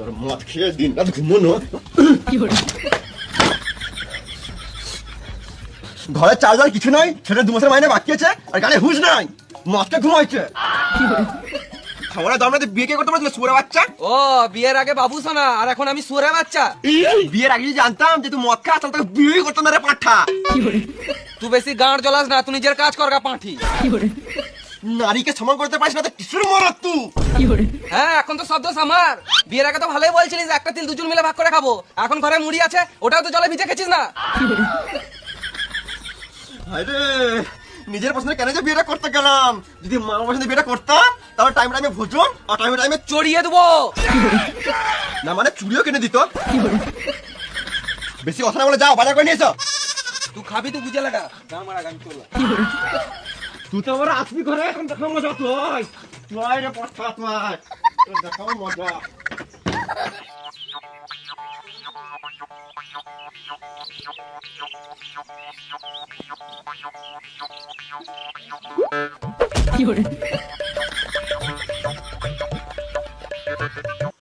তোর মদ খেয়ে দিন রাত ঘুমোনো। ঘরে চার্জার কিছু নাই, ছেলে 2 মাসের মাইনে বাকি আছে, আর গানে হুঁশ নাই, মদকে ঘুমাইছে। খাওয়ার দরমে বিয়ে কে করতে পারছিল সুরে বাচ্চা? ও বিয়ের আগে বাবু সোনা, আর এখন আমি সুরে বাচ্চা। বিয়ের আগে যদি জানতাম যে তুই মদ খাস, তাহলে বিয়েই করতাম না রে পাঠা। তুই বেশি গাঁড় জ্বলাস না, তুই নিজের কাজ কর গা পাঁঠি। নারীকে সমান করতে পারিস না তো কিসের মরদ তুই? হ্যাঁ এখন তো শব্দ আমার। বিয়ের আগে তো ভালোই বলছিলিস একটা তিল দুজন মিলে ভাগ করে খাবো, এখন ঘরে মুড়ি আছে, ওটাও তো জলে ভিজে খেছিস না। আরে নিজের পছন্দ কেন যে বিয়েটা করতে গেলাম? যদি মামা পছন্দ বিয়েটা করতাম, তাহলে টাইমে টাইমে ভোজন আর টাইমে টাইমে চড়িয়ে দেবো না, মানে চুড়িও কিনে দিত। বেশি কথা না বলে যাও, বাজার করে নিয়ে এসো। তুই খাবি তুই বুঝে লাগা, গান মারা গান চল। তুই তো আমার আসবি ঘরে, এখন দেখাও মজা। তুই তুই রে পাঠা, তুই দেখাও মজা। কি